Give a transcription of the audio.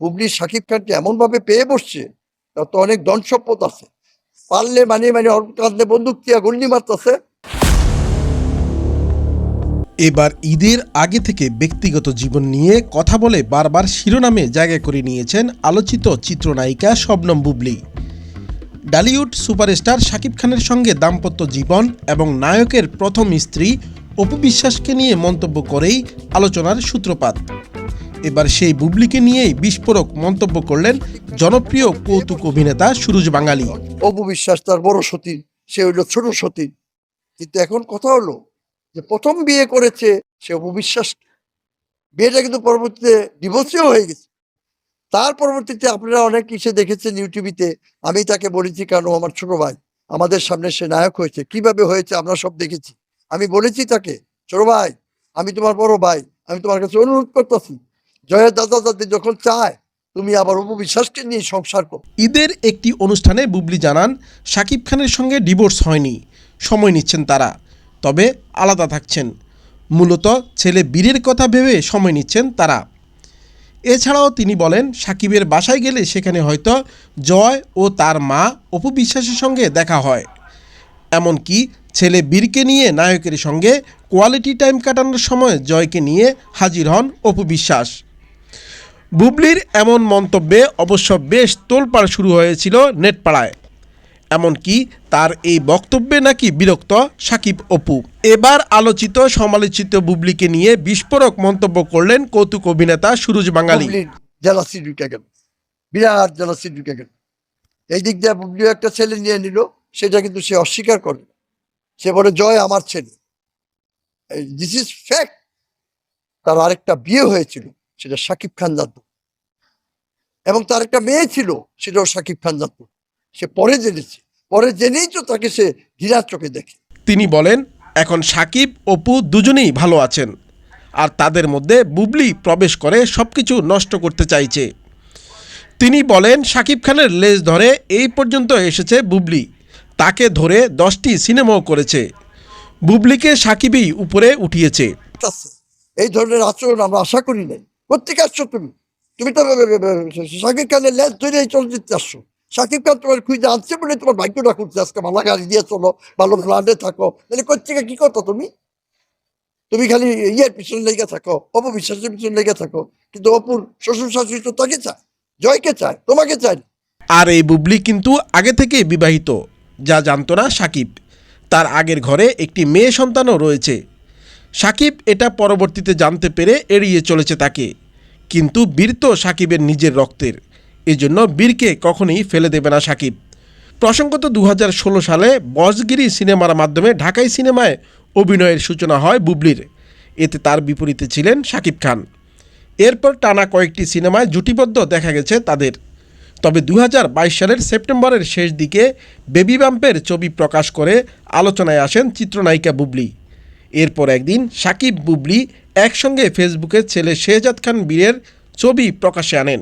বুবলি শাকিব খানকে এমনভাবে পেয়ে বসছে, তার তো অনেক ধন সম্পদ আছে, পারলে ওর কাঁধে বন্দুক দিয়া গুল্লি মারতেছে। এবার ঈদের আগে থেকে ব্যক্তিগত জীবন নিয়ে কথা বলে বারবার শিরোনামে জায়গা করে নিয়েছেন আলোচিত চিত্রনায়িকা শবনম বুবলি। ডালিউড সুপারস্টার শাকিব খানের সঙ্গে দাম্পত্য জীবন এবং নায়কের প্রথম স্ত্রী অপু বিশ্বাসকে নিয়ে মন্তব্য করেই আলোচনার সূত্রপাত। এবার সেই বুবলিকে নিয়েই বিস্ফোরক মন্তব্য করলেন জনপ্রিয় কৌতুক অভিনেতা সুরজ বাঙালি। অপু বিশ্বাস তার বড় সতীন, সে হইল ছোট সতীন। কিন্তু এখন কথা হলো যে প্রথম বিয়ে করেছে সে অপু বিশ্বাস, বিয়েটা কিন্তু পরবর্তীতে ডিভোর্সও হয়ে গেছে। তার পরবর্তীতে আপনারা অনেক কিছু দেখেছেন ইউটিউবিতে, আমি তাকে বলেছি কেন আমার ছোট ভাই, আমাদের সামনে সে নায়ক হয়েছে, কিভাবে হয়েছে আমরা সব দেখেছি। আমি বলেছি তাকে, ছোট ভাই আমি তোমার বড় ভাই, আমি তোমার কাছে অনুরোধ করতেছি, জয়ের দাদা দাদি যখন চায় তুমি আবার অপু বিশ্বাসকে নিয়ে সংসার করো। ঈদের একটি অনুষ্ঠানে বুবলি জানান শাকিব খানের সঙ্গে ডিভোর্স হয়নি, সময় নিচ্ছেন তারা, তবে আলাদা থাকছেন। মূলত ছেলে বীরের কথা ভেবে সময় নিচ্ছেন তারা। এছাড়াও তিনি বলেন শাকিবের বাসায় গেলে সেখানে হয়তো জয় ও তার মা অপু বিশ্বাসের সঙ্গে দেখা হয়। এমনকি ছেলে বীরকে নিয়ে নায়কের সঙ্গে কোয়ালিটি টাইম কাটানোর সময় জয়কে নিয়ে হাজির হন অপু বিশ্বাস। বুবলির এমন মন্তব্যে অবশ্য বেশ তোলপাড় শুরু হয়েছিল নেটপাড়ায়। এমনকি তার এই বক্তব্যে নাকি বিরক্ত শাকিব অপু। এবার আলোচিত সমালোচিত বুবলিকে নিয়ে বিস্ফোরক মন্তব্য করলেন কৌতুক অভিনেতা সুরজ বাঙালি। জেলাসি ঢুকে গেল, বিরাট জেলাসি ঢুকে গেল। এই দিক দিয়ে বুবলিও একটা ছেলে নিয়ে নিল, সেটা কিন্তু সে অস্বীকার করে। সে বলে জয় আমার ছেলে, দিস ইজ ফ্যাক্ট। তার আরেকটা বিয়ে হয়েছিল, সেটা শাকিব খান জানতো, এবং তার একটা মেয়ে ছিল, সেটাও শাকিব খান জানতো। সে পরে জেনেছে, পরে জেনেই তো তাকে সে ঘৃণার চোখে দেখে। তিনি বলেন এখন শাকিব অপু দুজনেই ভালো আছেন, আর তাদের মধ্যে বুবলি প্রবেশ করে সবকিছু নষ্ট করতে চাইছে। তিনি বলেন শাকিব খানের লেজ ধরে এই পর্যন্ত এসেছে বুবলি, তাকে ধরে 10টি সিনেমাও করেছে। বুবলিকে শাকিবই উপরে উঠিয়েছে। এই ধরনের আচরণ আমরা আশা করি নাই। কোত্থেকে আসছো তুমি? তুমি তো শাকিব খানের লেজ ধরে এই চলচ্চিত্রে আসছো। শাকিব খান তোমার খুঁজে আনছে বলে তোমার ভাগ্যটা খুঁজছে, আজকে ভালো গাড়ি দিয়ে চলো, ভালো ফ্ল্যাটে থাকো। তাহলে কোত্থেকে কি করতো তুমি? তুমি খালি ইয়ের পিছনে লেগে থাকো, অপু বিশ্বাসের পিছনে লেগে থাকো। কিন্তু অপুর শ্বশুর শাশুড়ি তো তাকে চায়, জয়কে চায়, তোমাকে চায়। আর এই বুবলি কিন্তু আগে থেকেই বিবাহিত, যা জানতো না শাকিব। তার আগের ঘরে একটি মেয়ে সন্তানও রয়েছে। শাকিব এটা পরবর্তীতে জানতে পেরে এড়িয়ে চলেছে তাকে। কিন্তু বীর তো শাকিবের নিজের রক্তের, এজন্য বীরকে কখনোই ফেলে দেবে না শাকিব। প্রসঙ্গত 2016 সালে বসগিরি সিনেমার মাধ্যমে ঢাকাই সিনেমায় অভিনয়ের সূচনা হয় বুবলির। এতে তার বিপরীতে ছিলেন শাকিব খান। এরপর টানা কয়েকটি সিনেমায় জুটিবদ্ধ দেখা গেছে তাদের। তবে 2022 সালের সেপ্টেম্বরের শেষ দিকে বেবি বাম্পের ছবি প্রকাশ করে আলোচনায় আসেন চিত্রনায়িকা বুবলি। এরপর একদিন শাকিব বুবলি একসঙ্গে ফেসবুকে ছেলে শেহজাদ খান বীরের ছবি প্রকাশ্যে আনেন।